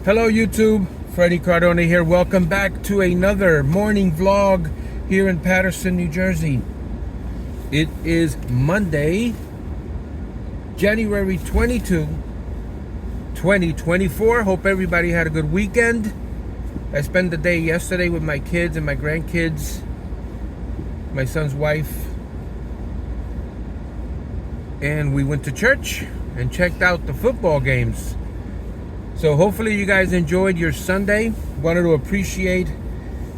Hello YouTube, Freddie Cardone here. Welcome back to another morning vlog here in Paterson, New Jersey. It is Monday, January 22, 2024. Hope everybody had a good weekend. I spent the day yesterday with my kids and my grandkids, my son's wife, and we went to church and checked out the football games. So hopefully you guys enjoyed your Sunday. Wanted to appreciate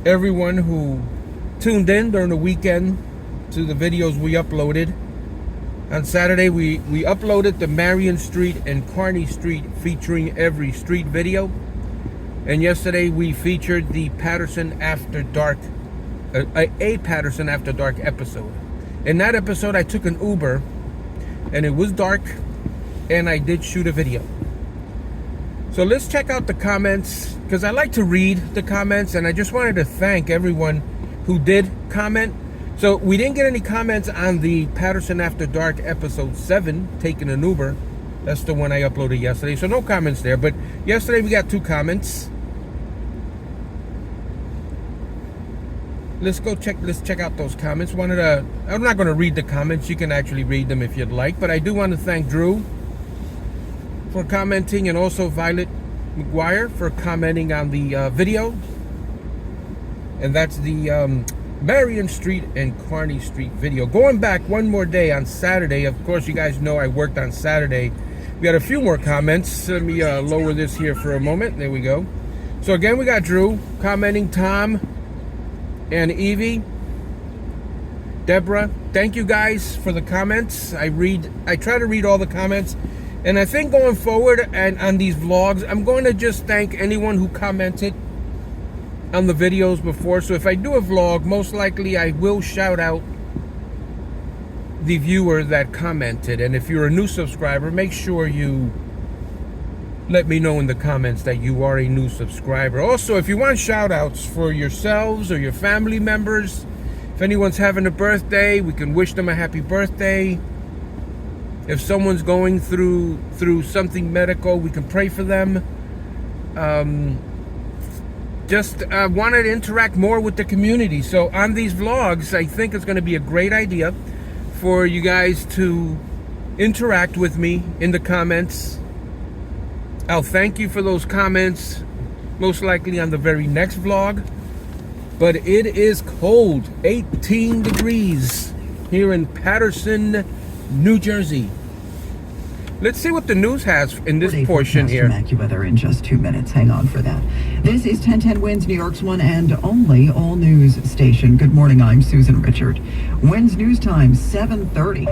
everyone who tuned in during the weekend to the videos we uploaded. On Saturday, we uploaded the Marion Street and Kearny Street featuring every street video. And yesterday we featured the Paterson After Dark, a Paterson After Dark episode. In that episode, I took an Uber and it was dark and I did shoot a video. So let's check out the comments, because I like to read the comments, and I just wanted to thank everyone who did comment. So we didn't get any comments on the Paterson After Dark episode 7, Taking an Uber. That's the one I uploaded yesterday, so no comments there. But yesterday we got 2 comments. Let's check out those comments. I'm not going to read the comments. You can actually read them if you'd like, but I do want to thank Drew for commenting, and also Violet McGuire for commenting on the video. And that's the Marion Street and Kearny Street video. Going back one more day on Saturday, of course you guys know I worked on Saturday. We got a few more comments. Let me lower this here for a moment. There we go. So again, we got Drew commenting, Tom and Evie, Deborah. Thank you guys for the comments. I try to read all the comments. And I think going forward and on these vlogs, I'm going to just thank anyone who commented on the videos before. So if I do a vlog, most likely I will shout out the viewer that commented. And if you're a new subscriber, make sure you let me know in the comments that you are a new subscriber. Also, if you want shout outs for yourselves or your family members, if anyone's having a birthday, we can wish them a happy birthday. If someone's going through something medical, we can pray for them. Just wanted to interact more with the community. So on these vlogs, I think it's going to be a great idea for you guys to interact with me in the comments. I'll thank you for those comments, most likely on the very next vlog. But it is cold, 18 degrees here in Paterson, New Jersey. Let's see what the news has in this portion here. AccuWeather in just 2 minutes. Hang on for that. This is 1010 WINS, New York's one and only all news station. Good morning. I'm Susan Richard. WINS News Time 7:30.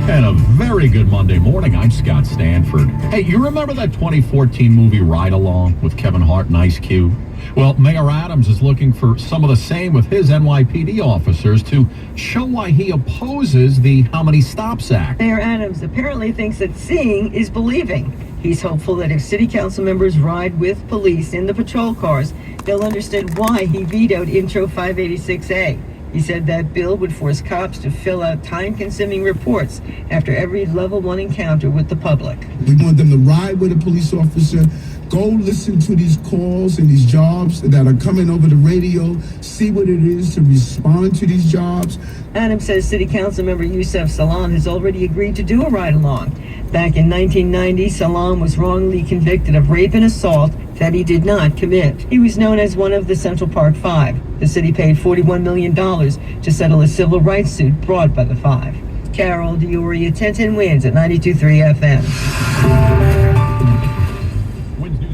And a very good Monday morning. I'm Scott Stanford. Hey, you remember that 2014 movie Ride Along with Kevin Hart and Ice Cube? Well, Mayor Adams is looking for some of the same with his NYPD officers to show why he opposes the How Many Stops Act. Mayor Adams apparently thinks that seeing is believing. He's hopeful that if city council members ride with police in the patrol cars, they'll understand why he vetoed Intro 586A. He said that bill would force cops to fill out time-consuming reports after every level 1 encounter with the public. We want them to ride with a police officer, go listen to these calls and these jobs that are coming over the radio, see what it is to respond to these jobs. Adams says City Council member Yusef Salaam has already agreed to do a ride-along. Back in 1990, Salaam was wrongly convicted of rape and assault that he did not commit. He was known as one of the Central Park Five. The city paid $41 million to settle a civil rights suit brought by the Five. Carol Dioria, 1010 WINS at 92.3 FM.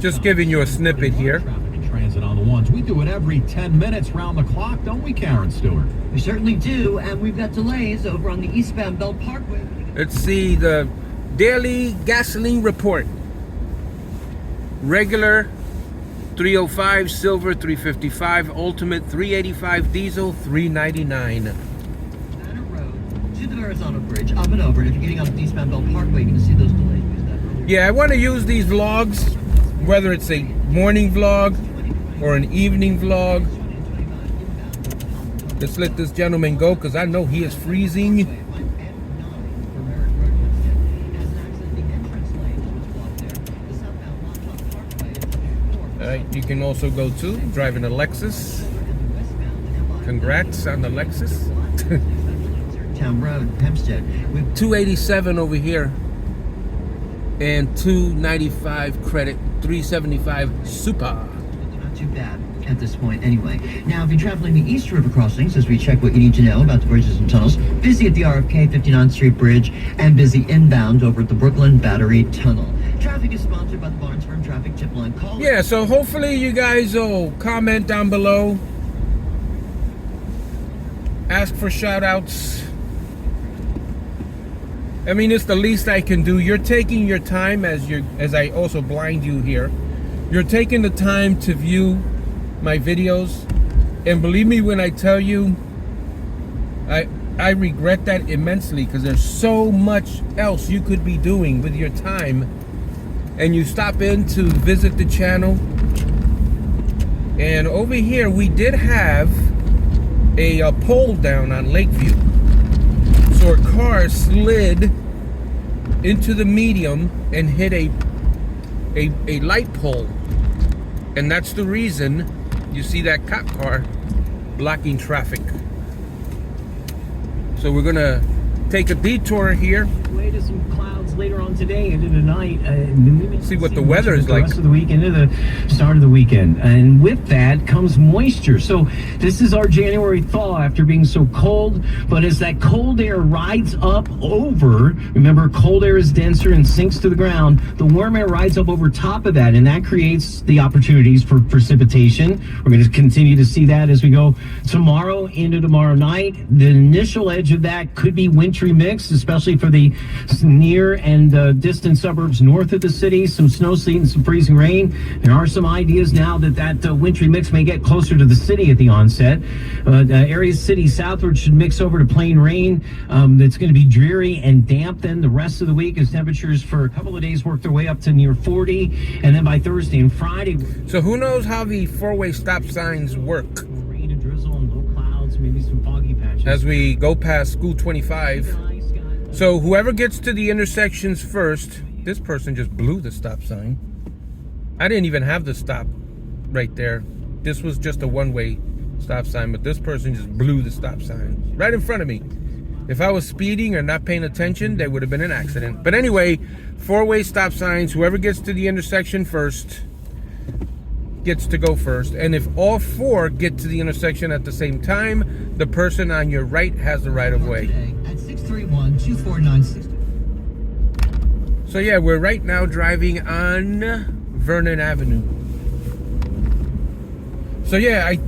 Just giving you a snippet here. Traffic and transit on the ones. We do it every 10 minutes round the clock, don't we, Karen Stewart? We certainly do, and we've got delays over on the eastbound Belt Parkway. Let's see the daily gasoline report. Regular 305, silver 355, ultimate 385, diesel 399. Banner Road to the Verrazano Bridge, up and over. And if you're getting off the eastbound Belt Parkway, you're going to see those delays. Yeah, I want to use these vlogs, whether it's a morning vlog or an evening vlog. Let's let this gentleman go because I know he is freezing. website you can also go to, driving a Lexus. Congrats on the Lexus. Town Road, Hempstead. With 287 over here and 295 credit, 375 super. not too bad at this point anyway. Now, if you're traveling the East River crossings, as we check what you need to know about the bridges and tunnels, busy at the RFK 59th Street Bridge and busy inbound over at the Brooklyn Battery Tunnel. Traffic is sponsored by the Barnes Firm Traffic Tip Line. Call Yeah, so hopefully you guys will comment down below. Ask for shout outs. I mean, it's the least I can do. You're taking your time as I also blind you here. You're taking the time to view my videos. And believe me when I tell you, I regret that immensely, because there's so much else you could be doing with your time. And you stop in to visit the channel. And over here, we did have a pole down on Lakeview. So a car slid into the medium and hit a light pole. And that's the reason you see that cop car blocking traffic. So we're gonna take a detour here. Way to some clouds later on today into tonight. See what the weather is the like. rest of the week into the start of the weekend, and with that comes moisture. So this is our January thaw after being so cold. But as that cold air rides up over, remember, cold air is denser and sinks to the ground. The warm air rides up over top of that, and that creates the opportunities for precipitation. We're going to continue to see that as we go tomorrow into tomorrow night. The initial edge of that could be wintry mix, especially for the near and distant suburbs north of the city. Some snow, sleet, and some freezing rain. There are some ideas now that wintry mix may get closer to the city at the onset. Areas city southward should mix over to plain rain. It's going to be dreary and damp then the rest of the week as temperatures for a couple of days work their way up to near 40. And then by Thursday and Friday. So who knows how the four-way stop signs work? Rain and drizzle and low clouds, maybe some foggy patches. As we go past School 25. So whoever gets to the intersections first, this person just blew the stop sign. I didn't even have the stop right there. This was just a one-way stop sign, but this person just blew the stop sign right in front of me. If I was speeding or not paying attention, there would have been an accident. But anyway, four-way stop signs. Whoever gets to the intersection first gets to go first. And if all four get to the intersection at the same time, the person on your right has the right of way. at 631-2496. So yeah, we're right now driving on Vernon Avenue. So yeah, I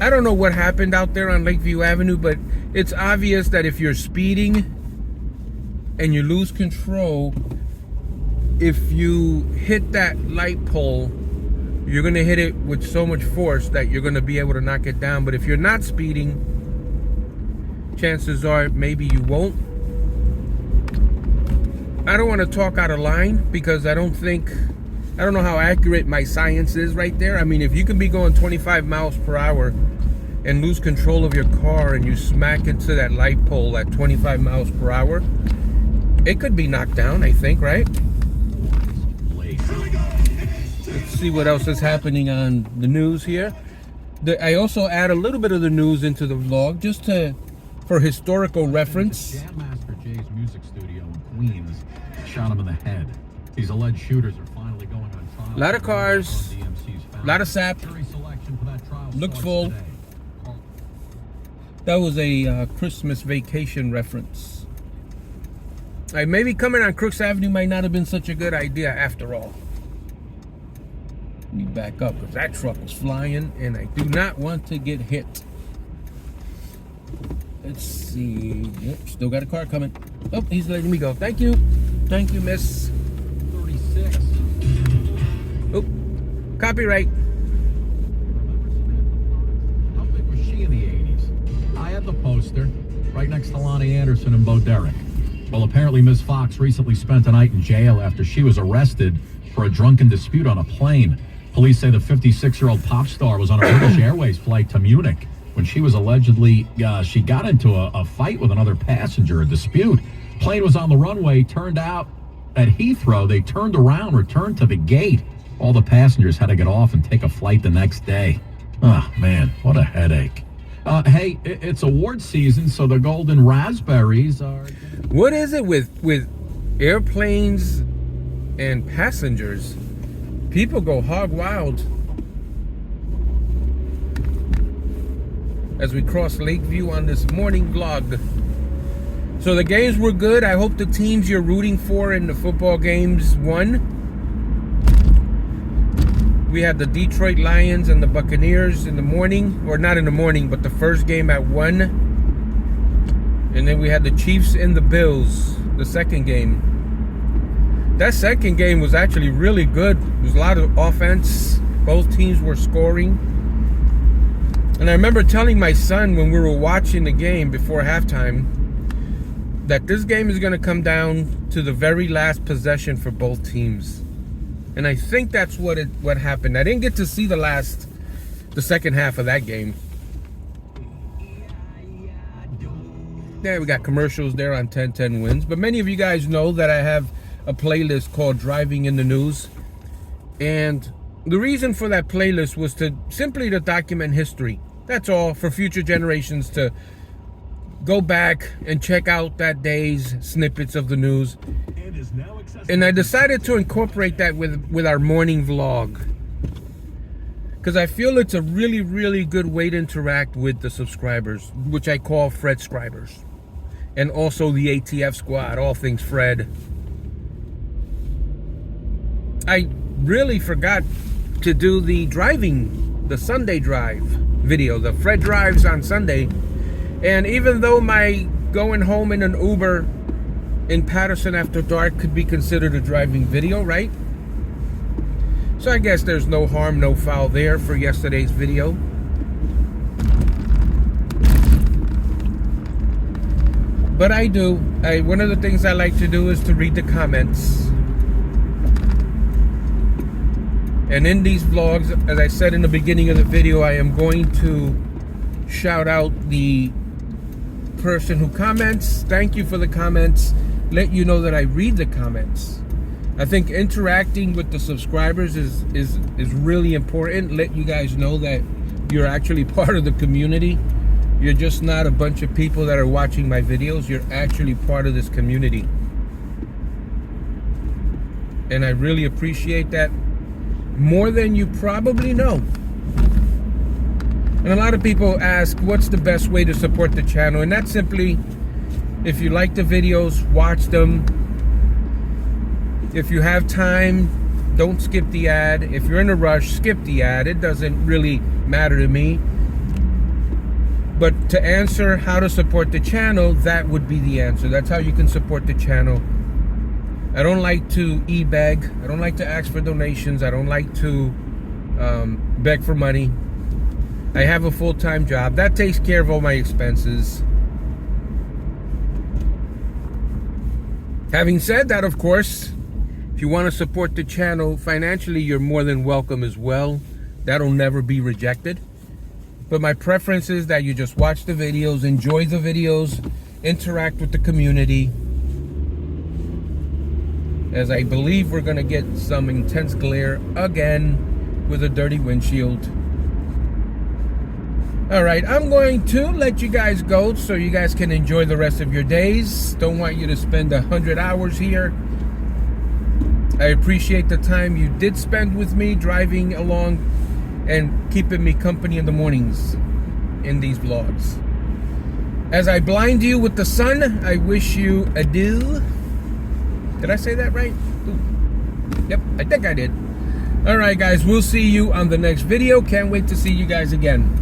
don't know what happened out there on Lakeview Avenue, but it's obvious that if you're speeding and you lose control, if you hit that light pole, you're gonna hit it with so much force that you're gonna be able to knock it down. But if you're not speeding, chances are maybe you won't. I don't want to talk out of line because I don't know how accurate my science is right there. I mean, if you can be going 25 miles per hour and lose control of your car and you smack into that light pole at 25 miles per hour, it could be knocked down, I think, right? Let's see what else is happening on the news here. I also add a little bit of the news into the vlog just for historical reference. Jam Master Jay's music studio in Queens shot him in the head. These alleged shooters are finally going on trial. A lot of cars, a lot of sap. Looks full. That was a Christmas Vacation reference. Maybe coming on Crooks Avenue might not have been such a good idea after all. Let me back up because that truck was flying and I do not want to get hit. Let's see. Yep, still got a car coming. Oh, he's letting me go. Thank you. Thank you, miss. 36. Oh, copyright. How big was she in the 80s? I had the poster right next to Lonnie Anderson and Bo Derek. Well, apparently Ms. Fox recently spent a night in jail after she was arrested for a drunken dispute on a plane. Police say the 56-year-old pop star was on a British Airways flight to Munich when she was allegedly, she got into a fight with another passenger, a dispute. Plane was on the runway. Turned out at Heathrow, they turned around, returned to the gate All the passengers had to get off and take a flight the next day. Oh, man, what a headache. Hey, it's award season, so the golden raspberries are... What is it with airplanes and passengers? People go hog wild. As we cross Lakeview on this morning vlog. So the games were good. I hope the teams you're rooting for in the football games won. We had the Detroit Lions and the Buccaneers in the morning, or not in the morning, but the first game at 1. And then we had the Chiefs and the Bills, the second game. That second game was actually really good. There was a lot of offense. Both teams were scoring. And I remember telling my son when we were watching the game before halftime that this game is going to come down to the very last possession for both teams. And I think that's what happened. I didn't get to see the second half of that game. Yeah, we got commercials there on 1010 Wins. But many of you guys know that I have a playlist called Driving in the News. And the reason for that playlist was simply to document history. That's all, for future generations to go back and check out that day's snippets of the news. And I decided to incorporate that with our morning vlog, because I feel it's a really, really good way to interact with the subscribers, which I call Fredscribers, and also the ATF squad, all things Fred. I really forgot to do the Sunday drive video, the Fred drives on Sunday. And even though my going home in an Uber in Patterson after dark could be considered a driving video, right? So I guess there's no harm, no foul there for yesterday's video. But one of the things I like to do is to read the comments. And in these vlogs, as I said in the beginning of the video, I am going to shout out the person who comments. Thank you for the comments. Let you know that I read the comments. I think interacting with the subscribers is really important. Let you guys know that you're actually part of the community. You're just not a bunch of people that are watching my videos. You're actually part of this community. And I really appreciate that more than you probably know. And a lot of people ask, what's the best way to support the channel? And that's simply, if you like the videos, watch them. If you have time, don't skip the ad. If you're in a rush, skip the ad. It doesn't really matter to me. But to answer how to support the channel, that would be the answer. That's how you can support the channel. I don't like to e-beg. I don't like to ask for donations. I don't like to beg for money. I have a full-time job. That takes care of all my expenses. Having said that, of course, if you want to support the channel financially, you're more than welcome as well. That'll never be rejected. But my preference is that you just watch the videos, enjoy the videos, interact with the community. As I believe we're going to get some intense glare again with a dirty windshield. All right, I'm going to let you guys go so you guys can enjoy the rest of your days. Don't want you to spend 100 hours here. I appreciate the time you did spend with me driving along and keeping me company in the mornings in these vlogs. As I blind you with the sun, I wish you adieu. Did I say that right? Ooh. Yep, I think I did. All right, guys, we'll see you on the next video. Can't wait to see you guys again.